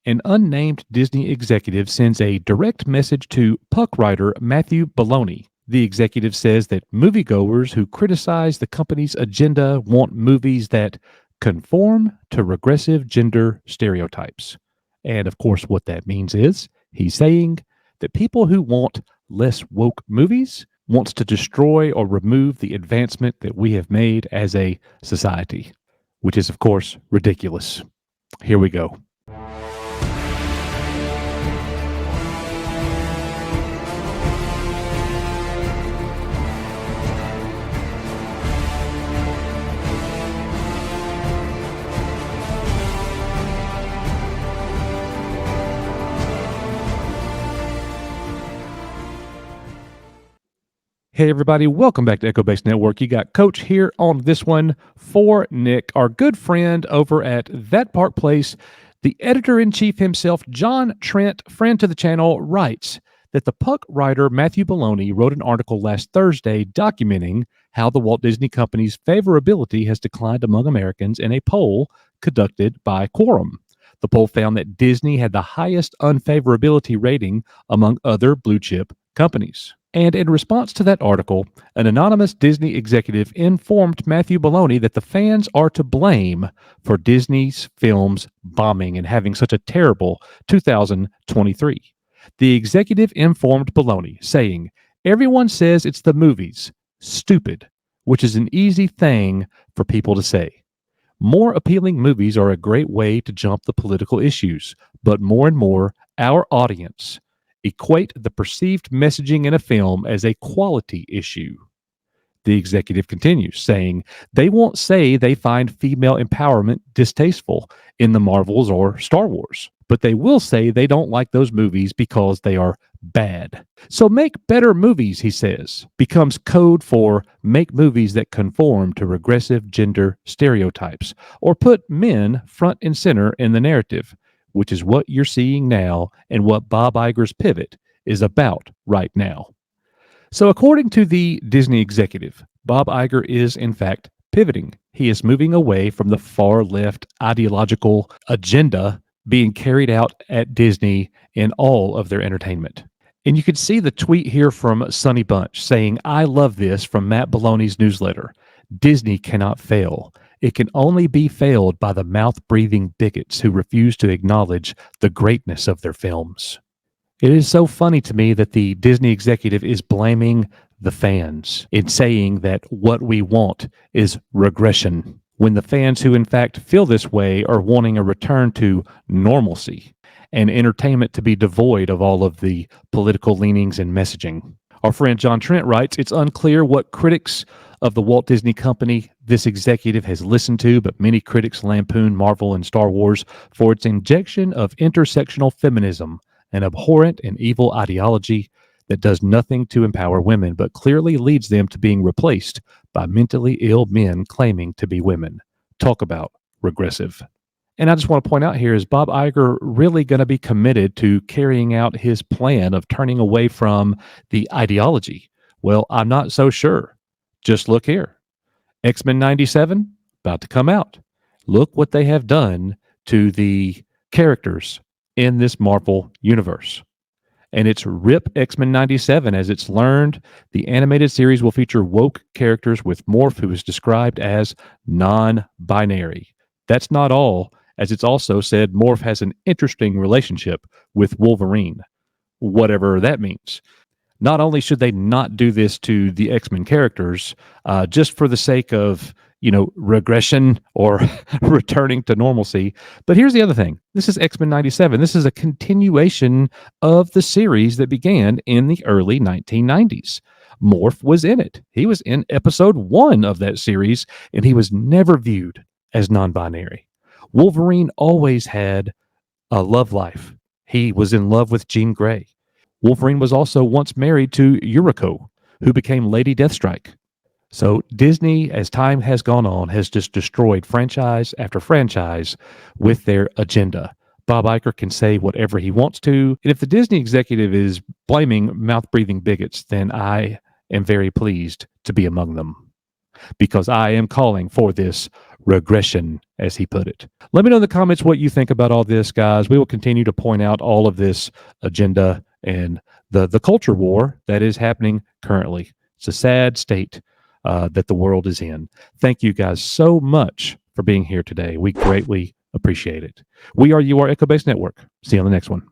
An unnamed Disney executive sends a direct message to Puck writer Matthew Baloney. The executive says that moviegoers who criticize the company's agenda want movies that conform to regressive gender stereotypes. And of course, what that means is he's saying that people who want less woke movies wants to destroy or remove the advancement that we have made as a society, which is, of course, ridiculous. Here we go. Hey, everybody, welcome back to Echo Base Network. You got Coach here on this one for Nick, our good friend over at That Park Place. The editor-in-chief himself, John Trent, friend to the channel, writes that the Puck writer Matthew Baloney wrote an article last Thursday documenting how the Walt Disney Company's favorability has declined among Americans in a poll conducted by Quorum. The poll found that Disney had the highest unfavorability rating among other blue-chip companies. And in response to that article, an anonymous Disney executive informed Matthew Baloney that the fans are to blame for Disney's films bombing and having such a terrible 2023. The executive informed Baloney, saying, "Everyone says it's the movies. Stupid," which is an easy thing for people to say. More appealing movies are a great way to jump the political issues, but more and more, our audience equate the perceived messaging in a film as a quality issue. The executive continues, saying, "They won't say they find female empowerment distasteful in the Marvels or Star Wars, but they will say they don't like those movies because they are bad. So make better movies," he says, becomes code for make movies that conform to regressive gender stereotypes or put men front and center in the narrative, which is what you're seeing now and what Bob Iger's pivot is about right now. So according to the Disney executive, Bob Iger is in fact pivoting. He is moving away from the far left ideological agenda being carried out at Disney in all of their entertainment. And you can see the tweet here from Sonny Bunch saying, "I love this," from Matt Baloney's newsletter. "Disney cannot fail. It can only be failed by the mouth-breathing bigots who refuse to acknowledge the greatness of their films." It is so funny to me that the Disney executive is blaming the fans in saying that what we want is regression, when the fans who in fact feel this way are wanting a return to normalcy and entertainment to be devoid of all of the political leanings and messaging. Our friend John Trent writes, "It's unclear what critics of the Walt Disney Company this executive has listened to, but many critics lampoon Marvel and Star Wars for its injection of intersectional feminism, an abhorrent and evil ideology that does nothing to empower women, but clearly leads them to being replaced by mentally ill men claiming to be women. Talk about regressive." And I just want to point out here, is Bob Iger really going to be committed to carrying out his plan of turning away from the ideology? Well, I'm not so sure. Just look here. X-Men 97, about to come out. Look what they have done to the characters in this Marvel universe. And it's RIP X-Men 97. As it's learned, the animated series will feature woke characters with Morph, who is described as non-binary. That's not all, as it's also said Morph has an interesting relationship with Wolverine, whatever that means. Not only should they not do this to the X-Men characters, just for the sake of, regression or returning to normalcy. But here's the other thing. This is X-Men 97. This is a continuation of the series that began in the early 1990s. Morph was in it. He was in episode 1 of that series, and he was never viewed as non-binary. Wolverine always had a love life. He was in love with Jean Grey. Wolverine was also once married to Yuriko, who became Lady Deathstrike. So Disney, as time has gone on, has just destroyed franchise after franchise with their agenda. Bob Iger can say whatever he wants to. And if the Disney executive is blaming mouth-breathing bigots, then I am very pleased to be among them, because I am calling for this regression, as he put it. Let me know in the comments what you think about all this, guys. We will continue to point out all of this agenda and the culture war that is happening currently. It's a sad state that the world is in. Thank you guys so much for being here today. We greatly appreciate it. We are UR Echo Base Network. See you on the next one.